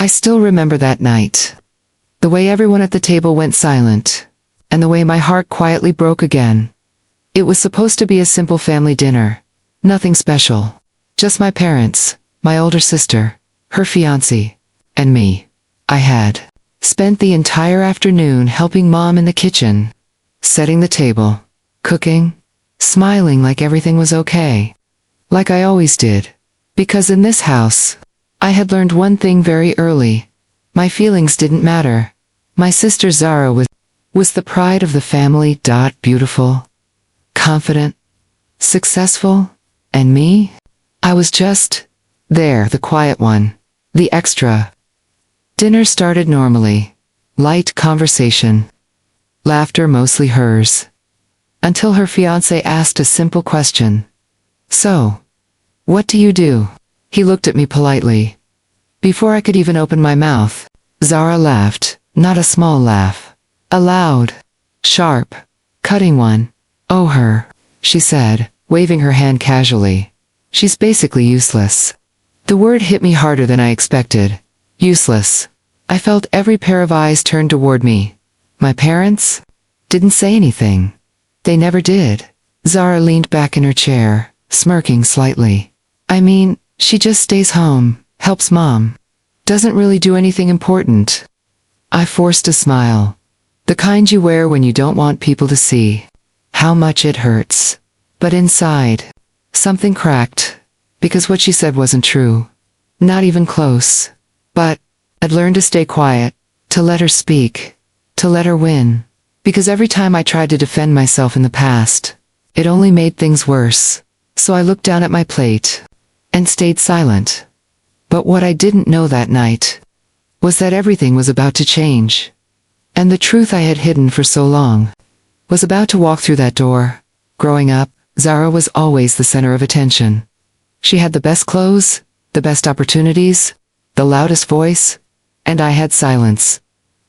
I still remember that night. The way everyone at the table went silent, and the way my heart quietly broke again. It was supposed to be a simple family dinner. Nothing special. Just my parents, my older sister, her fiancé, and me. I had spent the entire afternoon helping Mom in the kitchen, setting the table, cooking, smiling like everything was okay. Like I always did. Because in this house, I had learned one thing very early. My feelings didn't matter. My sister Zara was the pride of the family. Beautiful, confident, successful, and me? I was just there, the quiet one, the extra. Dinner started normally. Light conversation. Laughter mostly hers. Until her fiancé asked a simple question. So, what do you do? He looked at me politely. Before I could even open my mouth, Zara laughed, not a small laugh. A loud, sharp, cutting one. Oh, her, she said, waving her hand casually. She's basically useless. The word hit me harder than I expected. Useless. I felt every pair of eyes turned toward me. My parents? Didn't say anything. They never did. Zara leaned back in her chair, smirking slightly. I mean, she just stays home, helps Mom. Doesn't really do anything important. I forced a smile. The kind you wear when you don't want people to see how much it hurts. But inside, something cracked, because what she said wasn't true. Not even close. But I'd learned to stay quiet, to let her speak, to let her win. Because every time I tried to defend myself in the past, it only made things worse. So I looked down at my plate and stayed silent. But what I didn't know that night was that everything was about to change. And the truth I had hidden for so long was about to walk through that door. Growing up, Zara was always the center of attention. She had the best clothes, the best opportunities, the loudest voice, and I had silence.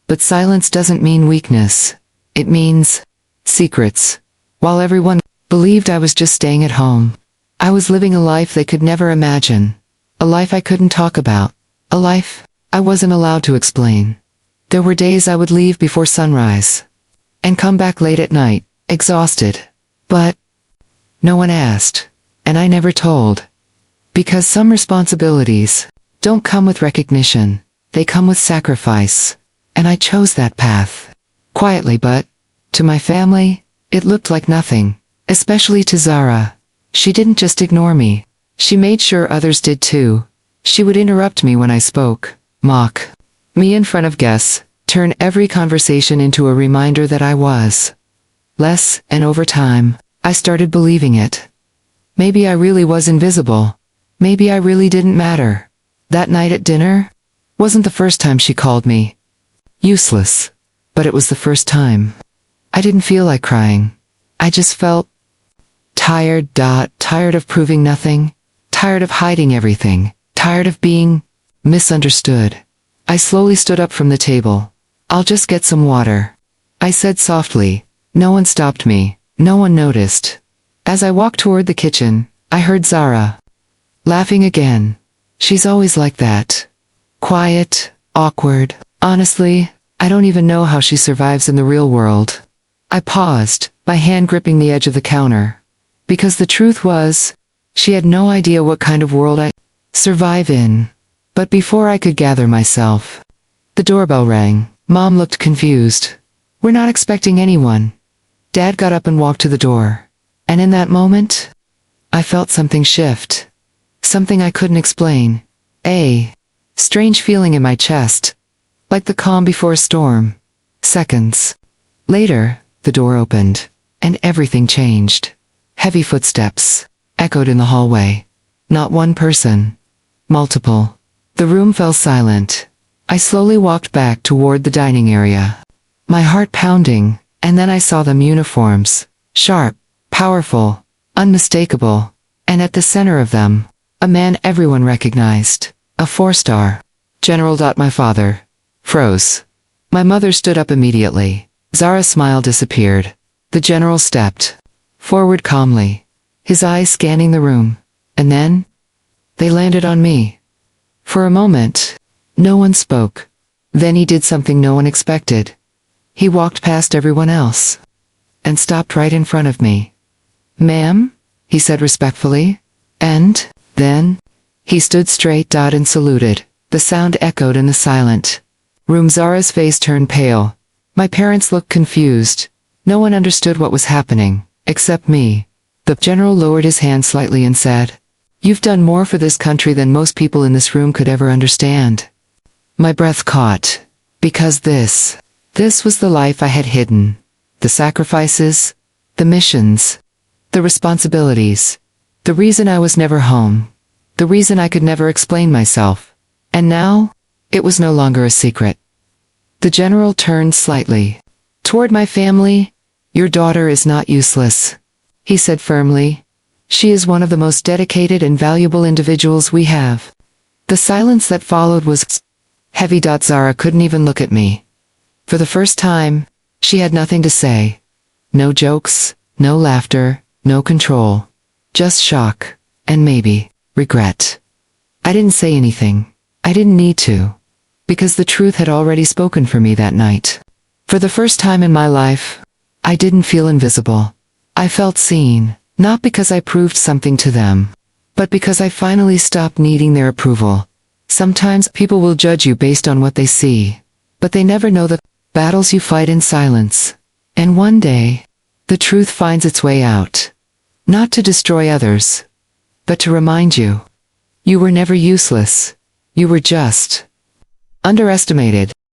But silence doesn't mean weakness. It means secrets. While everyone believed I was just staying at home, I was living a life they could never imagine. A life I couldn't talk about. A life I wasn't allowed to explain. There were days I would leave before sunrise and come back late at night, exhausted. But no one asked, and I never told. Because some responsibilities don't come with recognition, they come with sacrifice. And I chose that path. Quietly, but to my family, it looked like nothing. Especially to Zara. She didn't just ignore me. She made sure others did too. She would interrupt me when I spoke, mock me in front of guests, turn every conversation into a reminder that I was less, and over time, I started believing it. Maybe I really was invisible. Maybe I really didn't matter. That night at dinner wasn't the first time she called me useless, but it was the first time. I didn't feel like crying. I just felt tired. Tired of proving nothing, tired of hiding everything, tired of being misunderstood. I slowly stood up from the table. I'll just get some water, I said softly. No one stopped me. No one noticed. As I walked toward the kitchen, I heard Zara laughing again. She's always like that. Quiet, awkward. Honestly, I don't even know how she survives in the real world. I paused, my hand gripping the edge of the counter. Because the truth was, she had no idea what kind of world I survive in. But before I could gather myself, the doorbell rang. Mom looked confused. We're not expecting anyone. Dad got up and walked to the door. And in that moment, I felt something shift. Something I couldn't explain. A strange feeling in my chest. Like the calm before a storm. Seconds later, the door opened, and everything changed. Heavy footsteps echoed in the hallway. Not one person. Multiple. The room fell silent. I slowly walked back toward the dining area. My heart pounding, and then I saw them uniforms. Sharp, powerful, unmistakable. And at the center of them, a man everyone recognized. A 4-star. General. My father froze. My mother stood up immediately. Zara's smile disappeared. The general stepped forward calmly, his eyes scanning the room. And then, they landed on me. For a moment, No one spoke. Then he did something no one expected. He walked past everyone else and stopped right in front of me. "Ma'am?" he said respectfully. And then he stood straight and saluted. The sound echoed in the silent room. Zara's face turned pale. My parents looked confused. No one understood what was happening, except me. The general lowered his hand slightly and said, "You've done more for this country than most people in this room could ever understand." My breath caught. Because this was the life I had hidden. The sacrifices, the missions, the responsibilities, the reason I was never home, the reason I could never explain myself. And now, it was no longer a secret. The general turned slightly toward my family. "Your daughter is not useless," he said firmly. "She is one of the most dedicated and valuable individuals we have." The silence that followed was heavy. Zara couldn't even look at me. For the first time, she had nothing to say. No jokes, no laughter, no control. Just shock, and maybe regret. I didn't say anything. I didn't need to. Because the truth had already spoken for me that night. For the first time in my life, I didn't feel invisible. I felt seen, not because I proved something to them, but because I finally stopped needing their approval. Sometimes people will judge you based on what they see, but they never know the battles you fight in silence. And one day, the truth finds its way out. Not to destroy others, but to remind you. You were never useless. You were just underestimated.